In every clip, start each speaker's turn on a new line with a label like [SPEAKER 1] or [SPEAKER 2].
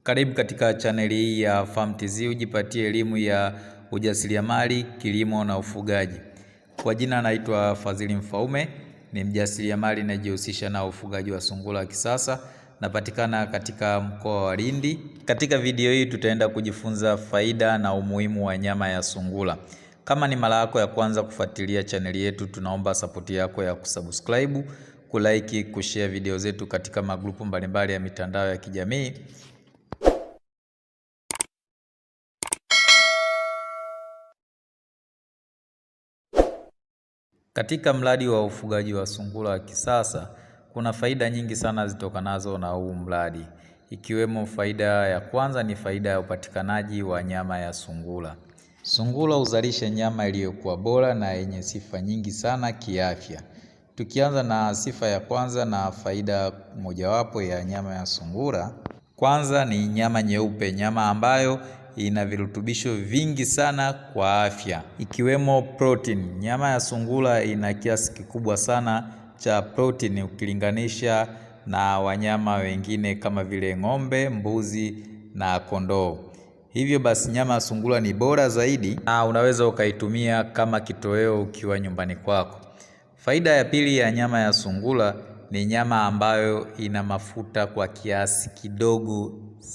[SPEAKER 1] Karibu katika chaneli hii ya Farm TZ ujipatie elimu ya ujasiriamali, kilimo na ufugaji. Kwa jina naitwa Fadhili Mfaume, ni mjasiriamali ninayejihusisha na ufugaji wa sungura wa kisasa. Napatikana katika mkoa wa Lindi. Katika video hii tutaenda kujifunza faida na umuhimu wa nyama ya sungura. Kama ni mara yako ya kwanza kufuatilia chaneli yetu, tunaomba support yako ya kusubscribe, kulike, kushare video zetu katika magrupu mbalimbali ya mitandao ya kijamii. Katika mradi wa ufugaji wa sungura wa kisasa, kuna faida nyingi sana zitokanazo na huu mradi. Ikiwemo faida ya kwanza ni faida ya upatikanaji wa nyama ya sungura. Sungura huzalisha nyama iliyokuwa bora na yenye sifa nyingi sana kiafya. Tukianza na sifa ya kwanza na faida mojawapo ya nyama ya sungura. Kwanza ni nyama nyeupe, nyama ambayo ina virutubisho vingi sana kwa afya, ikiwemo protein. Nyama ya sungura ina kiasi kikubwa sana cha protein ukilinganisha na wanyama wengine kama vile ng'ombe, mbuzi na kondoo. Hivyo basi nyama ya sungura ni bora zaidi na unaweza ukaitumia kama kitoweo ukiwa nyumbani kwako. Faida ya pili ya nyama ya sungura ni nyama ambayo ina mafuta kwa kiasi kidogo.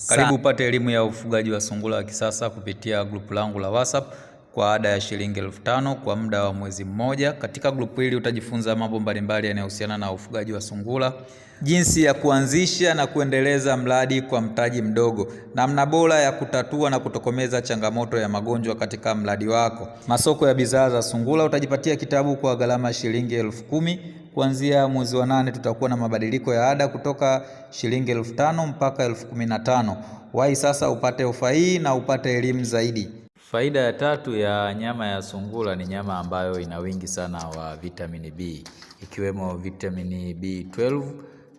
[SPEAKER 1] Karibu upate elimu ya ufugaji wa sungura wa kisasa kupitia grupu langu la WhatsApp kwa ada ya shilingi 5,000 kwa muda wa mwezi mmoja. Katika grupu hili utajifunza mambo mbalimbali yanayohusiana na ufugaji wa sungura, jinsi ya kuanzisha na kuendeleza mradi kwa mtaji mdogo, namna bora ya kutatua na kutokomeza changamoto ya magonjwa katika mradi wako, masoko ya bidhaa za sungura. Utajipatia kitabu kwa gharama shilingi 10,000. Kuanzia mwezi wa 8 tutakuwa na mabadiliko ya ada kutoka shilingi 5,000 mpaka 15,000. Wahi sasa upate ofa hii na upate elimu zaidi. Faida ya tatu ya nyama ya sungura ni nyama ambayo ina wingi sana wa vitamini B, ikiwemo vitamini B12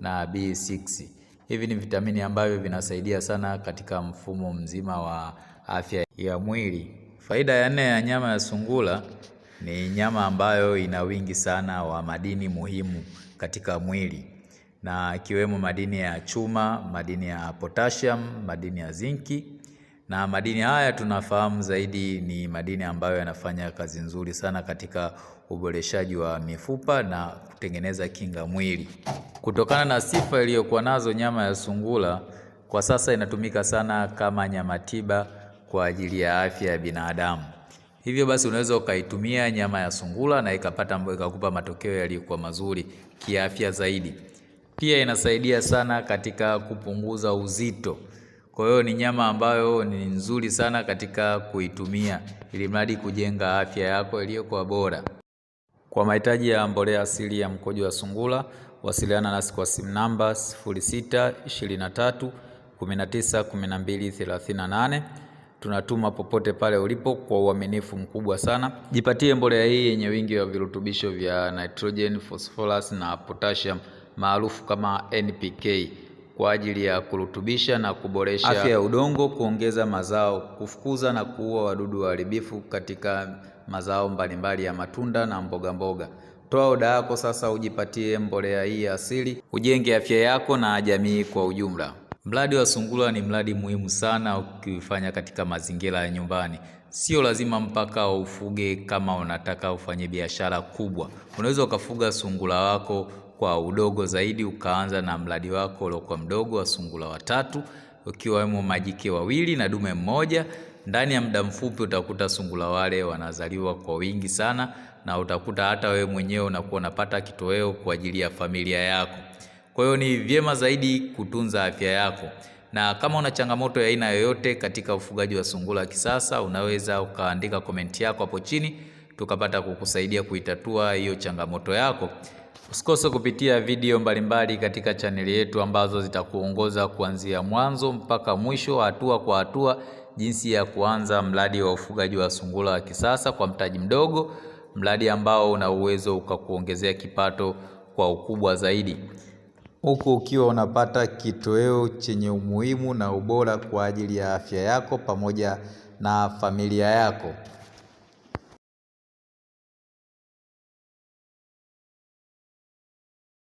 [SPEAKER 1] na B6. Hivi ni vitamini ambavyo vinasaidia sana katika mfumo mzima wa afya ya mwili. Faida ya nne ya nyama ya sungura ni nyama ambayo ina wingi sana wa madini muhimu katika mwili, na ikiwemo madini ya chuma, madini ya potassium, madini ya zinki. Na madini haya tunafahamu zaidi ni madini ambayo yanafanya kazi nzuri sana katika uboreshaji wa mifupa na kutengeneza kinga mwili. Kutokana na sifa iliyokuwa nazo, nyama ya sungura kwa sasa inatumika sana kama nyama tiba kwa ajili ya afya ya binadamu. Hivyo basi unaweza ukaitumia nyama ya sungura na ikakupa matokeo yaliyokuwa mazuri kiafya zaidi. Pia inasaidia sana katika kupunguza uzito. Kwa hiyo ni nyama ambayo ni nzuri sana katika kuitumia ili mradi kujenga afya yako iliyokuwa bora. Kwa mahitaji ya mbolea asili ya mkojo wa sungura, wasiliana nasi kwa simu namba 0623191238. Tunatuma popote pale ulipo kwa uaminifu mkubwa sana. Jipatie mbolea hii yenye wingi wa virutubisho vya nitrogen, phosphorus na potassium maarufu kama NPK kwa ajili ya kurutubisha na kuboresha afya ya udongo, kuongeza mazao, kufukuza na kuua wadudu waharibifu katika mazao mbalimbali ya matunda na mboga mboga. Toa oda yako sasa ujipatie mbolea hii asili, ujenge afya yako na jamii kwa ujumla. Mradi wa sungura ni mradi muhimu sana ukifanya katika mazingira ya nyumbani. Sio lazima mpaka ufuge kama unataka ufanye biashara kubwa. Unaweza ukafuga sungura wako kwa udogo zaidi, ukaanza na mradi wako uliokuwa mdogo wa sungura 3, ukiwemo majike 2 na dume 1. Ndani ya muda mfupi utakuta sungura wale wanazaliwa kwa wingi sana, na utakuta hata wewe mwenyewe unakuwa unapata kitoweo kwa ajili ya familia yako. Kwa hiyo ni vyema zaidi kutunza afya yako. Na kama una changamoto ya aina yoyote katika ufugaji wa sungura wa kisasa, unaweza ukaandika komenti yako hapo chini, tukapata kukusaidia kuitatua hiyo changamoto yako. Usikose kupitia video mbalimbali katika chaneli yetu ambazo zitakuongoza kuanzia mwanzo mpaka mwisho, hatua kwa hatua, jinsi ya kuanza mradi wa ufugaji wa sungura wa kisasa kwa mtaji mdogo, mradi ambao una uwezo ukakuongezea kipato kwa ukubwa zaidi, huku ukiwa unapata kitoweo chenye umuhimu na ubora kwa ajili ya afya yako pamoja na familia yako.